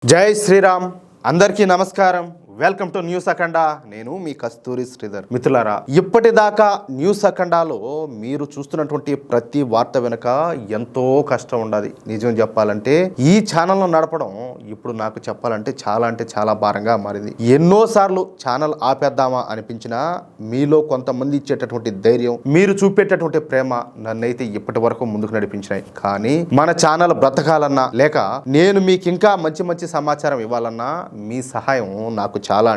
జై శ్రీరామ్. అందరికీ నమస్కారం. వెల్కమ్ టు న్యూస్ అఖండ. నేను మీ కస్తూరి శ్రీధర్. మిత్రులారా, ఇప్పటిదాకా న్యూస్ అఖండాలో మీరు చూస్తున్నటువంటి ప్రతి వార్త వెనుక ఎంతో కష్టం ఉండదు. నిజం చెప్పాలంటే ఈ ఛానల్ను నడపడం ఇప్పుడు నాకు చెప్పాలంటే చాలా భారంగా మారింది. ఎన్నోసార్లు ఛానల్ ఆపేద్దామా అనిపించినా మీలో కొంతమంది ఇచ్చేటటువంటి ధైర్యం, మీరు చూపేటటువంటి ప్రేమ నన్నైతే ఇప్పటి వరకు ముందుకు నడిపించినాయి. కానీ మన ఛానల్ బ్రతకాలన్నా లేక నేను మీకు ఇంకా మంచి సమాచారం ఇవ్వాలన్నా మీ సహాయం నాకు చాలా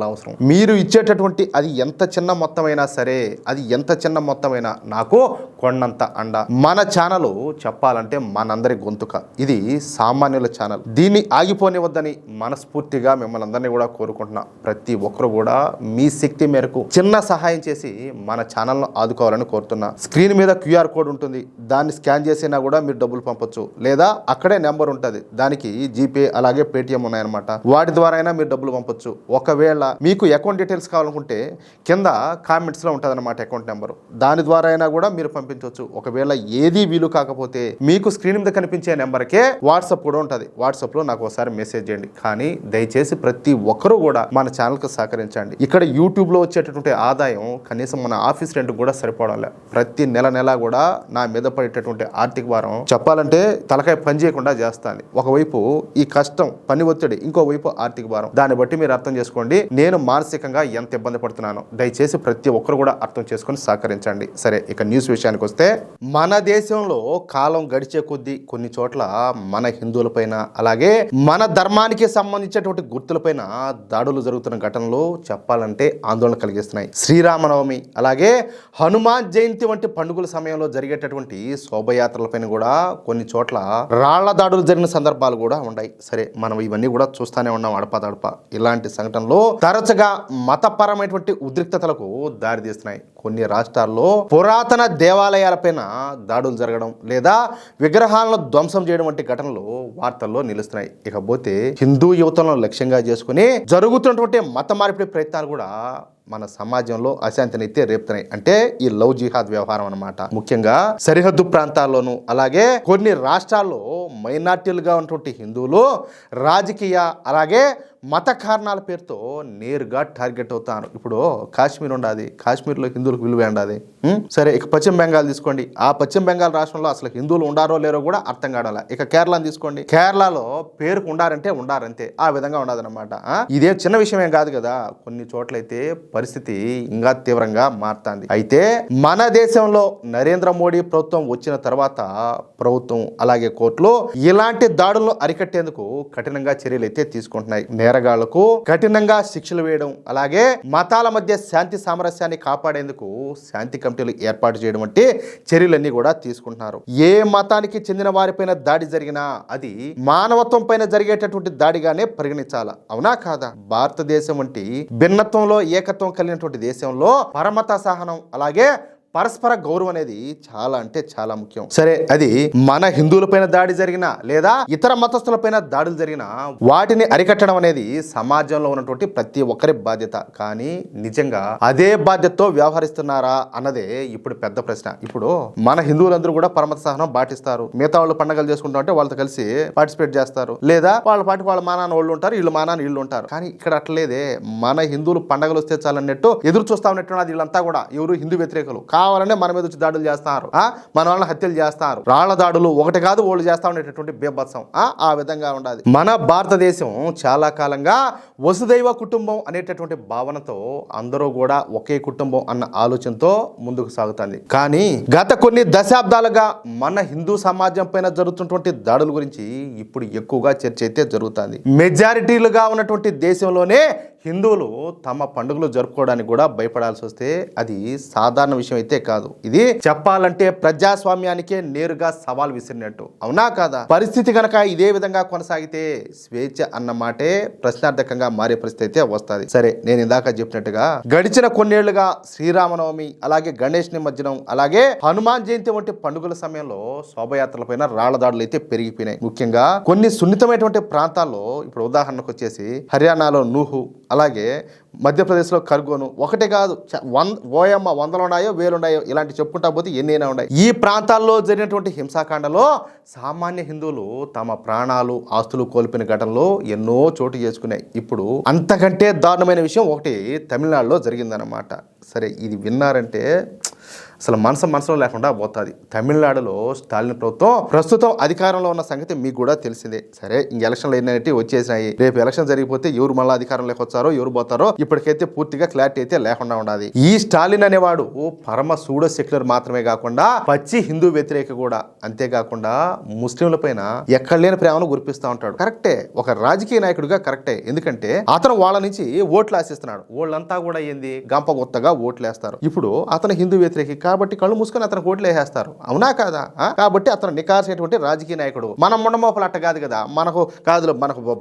అవసరం. మీరు ఇచ్చేటటువంటి అది ఎంత చిన్న మొత్తమైనా సరే, అది ఎంత చిన్న మొత్తమైనా నాకు కొండంత అండ. మన ఛానల్ చెప్పాలంటే మనందరి గొంతుక. ఇది సామాన్యుల ఛానల్. దీన్ని ఆగిపోనివద్దని మనస్ఫూర్తిగా మిమ్మల్ని అందరినీ కూడా కోరుకుంటున్నా. ప్రతి ఒక్కరు కూడా మీ శక్తి మేరకు చిన్న సహాయం చేసి మన ఛానల్ను ఆదుకోవాలని కోరుతున్నా. స్క్రీన్ మీద QR కోడ్ ఉంటుంది. దాన్ని స్కాన్ చేసినా కూడా మీరు డబ్బులు పంపొచ్చు. లేదా అక్కడే నెంబర్ ఉంటుంది, దానికి జీపే అలాగే పేటిఎం ఉన్నాయన్నమాట. వాటి ద్వారా అయినా మీరు డబ్బులు పంపొచ్చు. ఒకవేళ మీకు అకౌంట్ డీటెయిల్స్ కావాలనుకుంటే కింద కామెంట్స్లో ఉంటుంది అన్నమాట అకౌంట్ నెంబరు. దాని ద్వారా అయినా కూడా మీరు పంపించవచ్చు. ఒకవేళ ఏది వీలు కాకపోతే మీకు స్క్రీన్ మీద కనిపించే నెంబర్కే వాట్సాప్ కూడా ఉంటుంది. వాట్సాప్లో నాకు ఒకసారి మెసేజ్ చేయండి. కానీ దయచేసి ప్రతి ఒక్కరూ కూడా మన ఛానల్కి సహకరించండి. ఇక్కడ యూట్యూబ్లో వచ్చేటటువంటి ఆదాయం కనీసం మన ఆఫీస్ రెంట్ కూడా సరిపోవడం. ప్రతి నెల కూడా నా మీద పడేటటువంటి ఆర్థిక భారం చెప్పాలంటే తలకాయ పని చేయకుండా చేస్తాను. ఒకవైపు ఈ కష్టం, పని ఒత్తిడి, ఇంకోవైపు ఆర్థిక భారం. దాన్ని బట్టి మీరు అర్థం చేసుకోండి నేను మానసికంగా ఎంత ఇబ్బంది పడుతున్నానో. దయచేసి ప్రతి ఒక్కరు కూడా అర్థం చేసుకొని సహకరించండి. సరే, ఇక న్యూస్ విషయానికి వస్తే, మన దేశంలో కాలం గడిచే కొద్దీ కొన్ని చోట్ల మన హిందువులపైన అలాగే మన ధర్మానికి సంబంధించినటువంటి గుర్తులపైన దాడులు జరుగుతున్న ఘటనలు చెప్పాలంటే ఆందోళన కలిగిస్తున్నాయి. శ్రీరామనవమి అలాగే హనుమాన్ జయంతి వంటి పండుగల సమయంలో జరిగేటటువంటి శోభయాత్రలపైన కూడా కొన్ని చోట్ల రాళ్ల దాడులు జరిగిన సందర్భాలు కూడా ఉన్నాయి. సరే, మనం ఇవన్నీ కూడా చూస్తూనే ఉన్నాం అడపదడప. ఇలాంటి సంఘటనలు తరచుగా మతపరమైనటువంటి ఉద్రిక్తతలకు దారితీస్తున్నాయి. కొన్ని రాష్ట్రాల్లో పురాతన దేవాలయాలపైన దాడులు జరగడం లేదా విగ్రహాలను ధ్వంసం చేయడం వంటి ఘటనలు వార్తల్లో నిలుస్తున్నాయి. ఇకపోతే హిందూ యువతలను లక్ష్యంగా చేసుకుని జరుగుతున్నటువంటి మత మార్పిడి ప్రయత్నాలు కూడా మన సమాజంలో అశాంతిని అయితే రేపుతున్నాయి. అంటే ఈ లవ్ జిహాద్ వ్యవహారం అన్నమాట. ముఖ్యంగా సరిహద్దు ప్రాంతాల్లోనూ అలాగే కొన్ని రాష్ట్రాల్లో మైనార్టీలుగా ఉన్నటువంటి హిందువులు రాజకీయ అలాగే మత కారణాల పేరుతో నేరుగా టార్గెట్ అవుతారు. ఇప్పుడు కాశ్మీర్ ఉండాది, కాశ్మీర్లో హిందువులకు విలువ ఉండాది. సరే, ఇక పశ్చిమ బెంగాల్ తీసుకోండి. ఆ పశ్చిమ బెంగాల్ రాష్ట్రంలో అసలు హిందువులు ఉండారో లేరో కూడా అర్థం కావాల. ఇక కేరళను తీసుకోండి. కేరళలో పేరుకు ఉండారంటే ఆ విధంగా ఉండదన్నమాట. ఇదే చిన్న విషయం ఏం కాదు కదా. కొన్ని చోట్లయితే పరిస్థితి ఇంకా తీవ్రంగా మారుతుంది. అయితే మన దేశంలో నరేంద్ర మోడీ ప్రభుత్వం వచ్చిన తర్వాత ప్రభుత్వం అలాగే కోర్టులు ఇలాంటి దాడులను అరికట్టేందుకు కఠినంగా చర్యలు అయితే తీసుకుంటున్నాయి. నేరగాళ్లకు కఠినంగా శిక్షలు వేయడం అలాగే మతాల మధ్య శాంతి సామరస్యాన్ని కాపాడేందుకు శాంతి కమిటీలు ఏర్పాటు చేయడం వంటి చర్యలన్నీ కూడా తీసుకుంటున్నారు. ఏ మతానికి చెందిన వారిపైన దాడి జరిగినా అది మానవత్వం పైన జరిగేటటువంటి దాడిగానే పరిగణించాలా, అవునా కాదా? భారతదేశం వంటి భిన్నత్వంలో ఏకత్వం కలిగినటువంటి దేశంలో పరమత సహనం అలాగే పరస్పర గౌరవం అనేది చాలా ముఖ్యం. సరే, అది మన హిందువులపైన దాడి జరిగినా లేదా ఇతర మతస్థులపైన దాడులు జరిగినా వాటిని అరికట్టడం అనేది సమాజంలో ఉన్నటువంటి ప్రతి ఒక్కరి బాధ్యత. కానీ నిజంగా అదే బాధ్యతతో వ్యవహరిస్తున్నారా అన్నదే ఇప్పుడు పెద్ద ప్రశ్న. ఇప్పుడు మన హిందువులందరూ కూడా పరమత సహనం పాటిస్తారు. మిగతా వాళ్ళు పండుగలు చేసుకుంటా ఉంటే వాళ్ళతో కలిసి పార్టిసిపేట్ చేస్తారు. లేదా వాళ్ళ పాటి వాళ్ళ మానాన్న వాళ్ళు ఉంటారు, వీళ్ళు మానాన్న వీళ్ళు ఉంటారు. కానీ ఇక్కడ అట్లేదే. మన హిందువులు పండుగలు వస్తే చాలన్నట్టు ఎదురు చూస్తా ఉన్నట్టున్నది. వీళ్ళంతా కూడా ఎవరు హిందూ వ్యతిరేకులు కావాలనే మన మీద వచ్చి దాడులు చేస్తున్నారు. మన వాళ్ళని హత్యలు చేస్తున్నారు. రాళ్ల దాడులు ఒకటి కాదు వాళ్ళు చేస్తా ఉండేటటువంటి బీభత్సం ఆ విధంగా ఉండాలి. మన భారతదేశం చాలా కాలంగా వసుదైవ కుటుంబం అనేటటువంటి భావనతో అందరూ కూడా ఒకే కుటుంబం అన్న ఆలోచనతో ముందుకు సాగుతుంది. కానీ గత కొన్ని దశాబ్దాలుగా మన హిందూ సమాజం పైన జరుగుతున్నటువంటి దాడుల గురించి ఇప్పుడు ఎక్కువగా చర్చ అయితే జరుగుతుంది. మెజారిటీలుగా ఉన్నటువంటి దేశంలోనే హిందువులు తమ పండుగలు జరుపుకోవడానికి కూడా భయపడాల్సి వస్తే అది సాధారణ విషయం అయితే కాదు. ఇది చెప్పాలంటే ప్రజాస్వామ్యానికే నేరుగా సవాల్ విసిరినట్టు, అవునా కాదా? పరిస్థితి కనుక ఇదే విధంగా కొనసాగితే స్వేచ్ఛ అన్న మాటే ప్రశ్నార్థకంగా మారే పరిస్థితి అయితే వస్తుంది. సరే, నేను ఇందాక చెప్పినట్టుగా గడిచిన కొన్నేళ్లుగా శ్రీరామనవమి అలాగే గణేష్ నిమజ్జనం అలాగే హనుమాన్ జయంతి వంటి పండుగల సమయంలో శోభయాత్రలపైన రాళ్ల దాడులు అయితే పెరిగిపోయినాయి. ముఖ్యంగా కొన్ని సున్నితమైనటువంటి ప్రాంతాల్లో, ఇప్పుడు ఉదాహరణకు వచ్చేసి హర్యానాలో నూహు అలాగే మధ్యప్రదేశ్లో ఖర్గోను ఒకటే కాదు, ఓయమ్మ వందలు ఉన్నాయో వేలు ఉన్నాయో ఇలాంటి చెప్పుకుంటా పోతే ఎన్నైనా ఉన్నాయి. ఈ ప్రాంతాల్లో జరిగినటువంటి హింసాకాండలో సామాన్య హిందువులు తమ ప్రాణాలు ఆస్తులు కోల్పోయిన ఘటనలో ఎన్నో చోటు చేసుకున్నాయి. ఇప్పుడు అంతకంటే దారుణమైన విషయం ఒకటి తమిళనాడులో జరిగిందన్నమాట. సరే, ఇది విన్నారంటే అసలు మనసులో లేకుండా పోతుంది. తమిళనాడులో స్టాలిన్ ప్రభుత్వం ప్రస్తుతం అధికారంలో ఉన్న సంగతి మీకు కూడా తెలిసిందే. సరే, ఇంక ఎలక్షన్లు ఏంటంటే వచ్చేసినాయి. రేపు ఎలక్షన్ జరిగిపోతే ఎవరు మళ్ళీ అధికారంలోకి వచ్చారో ఎవరు పోతారో ఇప్పటికైతే పూర్తిగా క్లారిటీ అయితే లేకుండా ఉండాలి. ఈ స్టాలిన్ అనేవాడు పరమ సూడో సెక్యులర్ మాత్రమే కాకుండా పచ్చి హిందూ వ్యతిరేక కూడా. అంతేకాకుండా ముస్లింల పైన ఎక్కడ లేని ప్రేమను గురిపిస్తూ ఉంటాడు. కరెక్టే, ఒక రాజకీయ నాయకుడిగా కరెక్టే. ఎందుకంటే అతను వాళ్ళ నుంచి ఓట్లు ఆశిస్తున్నాడు. వాళ్ళంతా కూడా ఏంది గంప కొత్తగా ఓట్లు వేస్తారు. ఇప్పుడు అతను హిందూ వ్యతిరేకి కాబట్టి కళ్ళు మూసుకొని అతను ఓట్లు వేసేస్తారు. అవునా కాదా? కాబట్టి అతను నికార్సేటువంటి రాజకీయ నాయకుడు. మనం ముండమోపలు అట్ట కాదు కదా. మనకు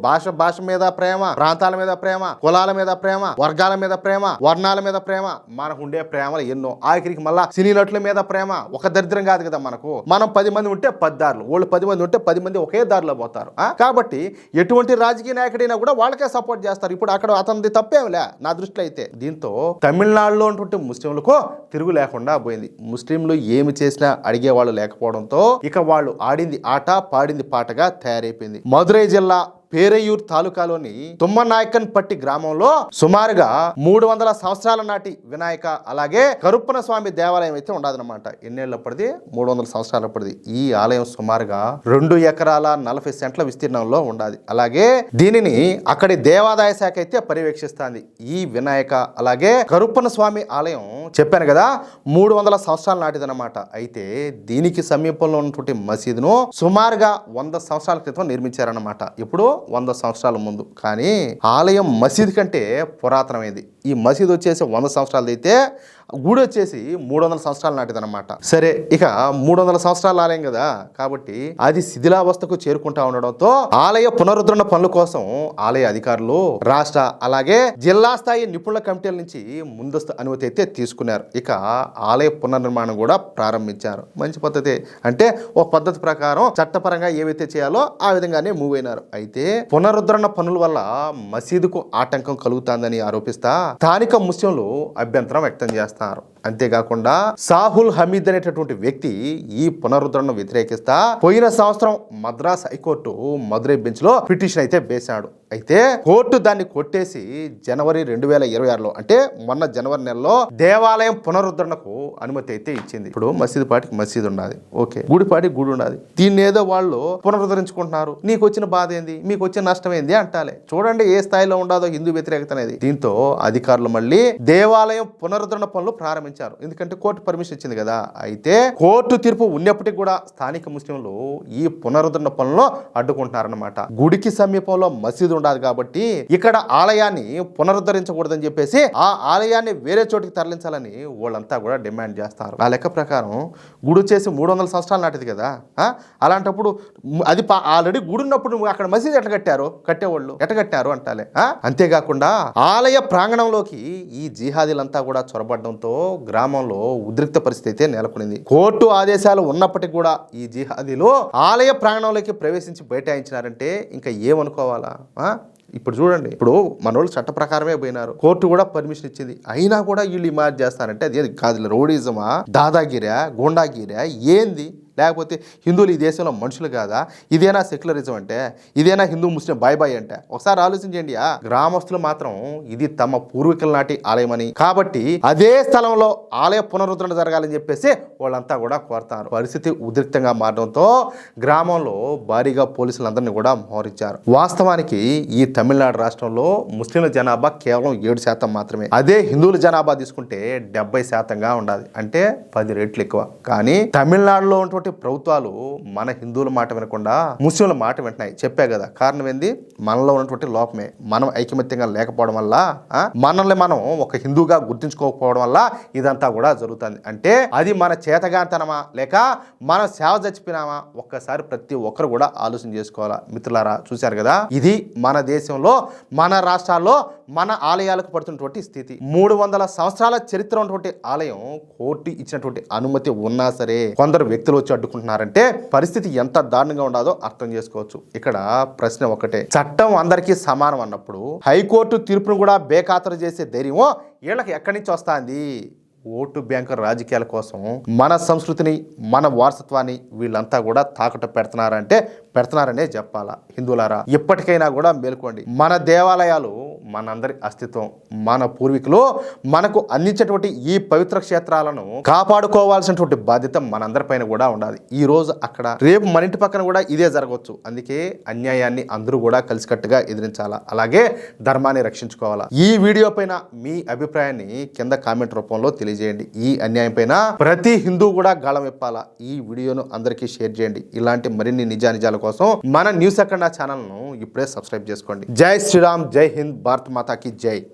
భాష మీద ప్రేమ, ప్రాంతాల మీద ప్రేమ, కులాల మీద ప్రేమ, వర్గాల మీద ప్రేమ, వర్ణాల మీద ప్రేమ, మనకు ఉండే ప్రేమలు ఎన్నో. ఆఖరికి మళ్ళా సినీ నటుల మీద ప్రేమ ఒక దరిద్రం కాదు కదా మనకు. మనం 10 మంది ఉంటే 10 దారులు, వాళ్ళు 10 మంది ఉంటే 10 మంది ఒకే దారిలో పోతారు. కాబట్టి ఎటువంటి రాజకీయ నాయకుడైనా కూడా వాళ్ళకే సపోర్ట్ చేస్తారు. ఇప్పుడు అక్కడ అతనిది తప్పేమిలే నా దృష్టిలో అయితే. దీంతో తమిళనాడులో ఉన్నటువంటి ముస్లింలకు తిరుగు లేకుండా పోయింది. ముస్లింలు ఏమి చేసినా అడిగేవాళ్ళు లేకపోవడంతో ఇక వాళ్ళు ఆడింది ఆట పాడింది పాటగా తయారైపోయింది. మదురై జిల్లా పేరయూర్ తాలూకాలోని తుమ్మనాయకన్ పట్టి గ్రామంలో సుమారుగా 300 సంవత్సరాల నాటి వినాయక అలాగే కరుప్పన స్వామి దేవాలయం అయితే ఉండదన్నమాట. ఎన్నేళ్లప్పటిది? 300 సంవత్సరాలప్పటిది. ఈ ఆలయం సుమారుగా 2 ఎకరాల 40 సెంట్ల విస్తీర్ణంలో ఉండాలి. అలాగే దీనిని అక్కడి దేవాదాయ శాఖ అయితే పర్యవేక్షిస్తుంది. ఈ వినాయక అలాగే కరుప్పన స్వామి ఆలయం చెప్పాను కదా 300 సంవత్సరాల నాటిదన్నమాట. అయితే దీనికి సమీపంలో ఉన్నటువంటి మసీదును సుమారుగా 100 సంవత్సరాల క్రితం నిర్మించారన్నమాట. ఇప్పుడు 100 సంవత్సరాల ముందు. కానీ ఆలయం మసీదు కంటే పురాతనమైంది. ఈ మసీదు వచ్చేసి 100 సంవత్సరాలది అయితే గుడి వచ్చేసి 300 సంవత్సరాల నాటిదన్నమాట. సరే, ఇక 300 సంవత్సరాల ఆలయం కదా కాబట్టి అది శిథిలావస్థకు చేరుకుంటా ఉండడంతో ఆలయ పునరుద్ధరణ పనుల కోసం ఆలయ అధికారులు రాష్ట్ర అలాగే జిల్లా స్థాయి నిపుణుల కమిటీల నుంచి ముందస్తు అనుమతి అయితే తీసుకున్నారు. ఇక ఆలయ పునర్నిర్మాణం కూడా ప్రారంభించారు. మంచి పద్ధతి. అంటే ఒక పద్ధతి ప్రకారం చట్టపరంగా ఏవైతే చేయాలో ఆ విధంగానే మూవ్ అయినారు. అయితే పునరుద్ధరణ పనుల వల్ల మసీదుకు ఆటంకం కలుగుతుందని ఆరోపిస్తా స్థానిక ముస్లింలు అభ్యంతరం వ్యక్తం చేస్తారు. అంతేకాకుండా సాహుల్ హమీద్ అనేటటువంటి వ్యక్తి ఈ పునరుద్ధరణను వ్యతిరేకిస్తా పోయిన సంవత్సరం మద్రాస్ హైకోర్టు మదురై బెంచ్ లో పిటిషన్ అయితే వేశాడు. అయితే కోర్టు దాన్ని కొట్టేసి జనవరి 2026లో అంటే మొన్న జనవరి నెలలో దేవాలయం పునరుద్ధరణకు అనుమతి అయితే ఇచ్చింది. ఇప్పుడు మసీదు పాటికి మసీదు ఉండాలి, ఓకే, గుడి పాటికి గుడి ఉండాలి. దీన్ని ఏదో వాళ్ళు పునరుద్ధరించుకుంటున్నారు. నీకు వచ్చిన బాధ ఏంది, మీకు వచ్చిన నష్టం ఏంది అంటాలే. చూడండి ఏ స్థాయిలో ఉండదో హిందూ వ్యతిరేకత అనేది. దీంతో అధికారులు మళ్ళీ దేవాలయం పునరుద్ధరణ పనులు ప్రారంభించారు. ఎందుకంటే కోర్టు పర్మిషన్ ఇచ్చింది కదా. అయితే కోర్టు తీర్పు ఉన్నప్పటికీ కూడా స్థానిక ముస్లింలు ఈ పునరుద్ధరణ పనులను అడ్డుకుంటున్నారన్నమాట. గుడికి సమీపంలో మసీదు ఉండాలి కాబట్టి ఇక్కడ ఆలయాన్ని పునరుద్ధరించకూడదని చెప్పేసి ఆ ఆలయాన్ని వేరే చోటికి తరలించాలని వాళ్ళంతా కూడా డిమాండ్ చేస్తారు. ఆ లెక్క ప్రకారం గుడి వచ్చేసి 300 సంవత్సరాలు నాటిది కదా. అలాంటప్పుడు అది ఆల్రెడీ గుడి ఉన్నప్పుడు అక్కడ మసీదు ఎట్లా కట్టారు, కట్టేవాళ్ళు ఎట్లా కట్టారు అంటాలే. అంతేకాకుండా ఆలయ ప్రాంగణంలోకి ఈ జిహాదీలంతా కూడా చొరబడడంతో గ్రామంలో ఉద్రిక్త పరిస్థితి అయితే నెలకొనింది. కోర్టు ఆదేశాలు ఉన్నప్పటికీ కూడా ఈ జిహాదీలు ఆలయ ప్రాంగణంలోకి ప్రవేశించి బైఠాయించినారంటే ఇంకా ఏమనుకోవాలా? ఇప్పుడు చూడండి, ఇప్పుడు మనోళ్ళు చట్ట ప్రకారమే పోయినారు, కోర్టు కూడా పర్మిషన్ ఇచ్చింది, అయినా కూడా వీళ్ళు ఈ మాట చేస్తారంటే అది కాదు. రౌడీజమా, దాదాగిరా, గోండాగిరా ఏంది? లేకపోతే హిందువులు ఈ దేశంలో మనుషులు కాదా? ఇదేనా సెక్యులరిజం అంటే? ఇదేనా హిందూ ముస్లిం బాయ్ అంటే? ఒకసారి ఆలోచించండి. గ్రామస్తులు మాత్రం ఇది తమ పూర్వీకుల నాటి ఆలయమని కాబట్టి అదే స్థలంలో ఆలయ పునరుద్ధరణ జరగాలని చెప్పేసి వాళ్ళంతా కూడా కోరుతారు. పరిస్థితి ఉద్రిక్తంగా మారడంతో గ్రామంలో భారీగా పోలీసులందరినీ కూడా మోహరించారు. వాస్తవానికి ఈ తమిళనాడు రాష్ట్రంలో ముస్లింల జనాభా కేవలం 7% మాత్రమే. అదే హిందువుల జనాభా తీసుకుంటే 70%గా ఉండాలి, అంటే 10 రెట్లు ఎక్కువ. కానీ తమిళనాడులో ఉన్నటువంటి ప్రభుత్వాలు మన హిందువుల మాట వినకుండా ముస్లింల మాట వింటున్నాయి. చెప్పే కదా కారణం ఏంది? మనలో ఉన్నటువంటి లోపమే. మనం ఐకమత్యంగా లేకపోవడం వల్ల, మనల్ని మనం ఒక హిందూగా గుర్తించుకోకపోవడం వల్ల ఇదంతా కూడా జరుగుతుంది. అంటే అది మన చేతగాంతనమా లేక మన సేవ చచ్చిపోయినామా? ఒక్కసారి ప్రతి ఒక్కరు కూడా ఆలోచన చేసుకోవాలా. మిత్రులారా, చూశారు కదా, ఇది మన దేశంలో మన రాష్ట్రాల్లో మన ఆలయాలకు పడుతున్నటువంటి స్థితి. 300 సంవత్సరాల చరిత్ర ఉన్నటువంటి ఆలయం కోర్టు ఇచ్చినటువంటి అనుమతి ఉన్నా సరే కొందరు వ్యక్తులు వచ్చి వచ్చి అడ్డుకుంటున్నారంటే పరిస్థితి ఎంత దారుణంగా ఉండదో అర్థం చేసుకోవచ్చు. ఇక్కడ ప్రశ్న ఒకటే, చట్టం అందరికీ సమానం అన్నప్పుడు హైకోర్టు తీర్పును కూడా బేఖాతరు చేసే ధైర్యం వీళ్ళకి ఎక్కడి నుంచి వస్తుంది? ఓటు బ్యాంకు రాజకీయాల కోసం మన సంస్కృతిని, మన వారసత్వాన్ని వీళ్ళంతా కూడా తాకట్టు పెడుతున్నారనే చెప్పాలా. హిందువులారా, ఇప్పటికైనా కూడా మేల్కోండి. మన దేవాలయాలు మనందరి అస్తిత్వం. మన పూర్వీకులు మనకు అందించేటువంటి ఈ పవిత్ర క్షేత్రాలను కాపాడుకోవాల్సినటువంటి బాధ్యత మనందరిపైన కూడా ఉండాలి. ఈ రోజు అక్కడ, రేపు మన ఇంటి పక్కన కూడా ఇదే జరగవచ్చు. అందుకే అన్యాయాన్ని అందరూ కూడా కలిసికట్టుగా ఎదిరించాలా, అలాగే ధర్మాన్ని రక్షించుకోవాలా. ఈ వీడియో పైన మీ అభిప్రాయాన్ని కింద కామెంట్ రూపంలో తెలియజేయండి. ఈ అన్యాయం పైన ప్రతి హిందూ కూడా గళం విప్పాలా. ఈ వీడియోను అందరికీ షేర్ చేయండి. ఇలాంటి మరిన్ని నిజాల కోసం మన న్యూస్ అఖండ ఛానల్ను ఇప్పుడే సబ్స్క్రైబ్ చేసుకోండి. జై శ్రీరామ్, జై హింద్, భారత్ మాతాకి జై.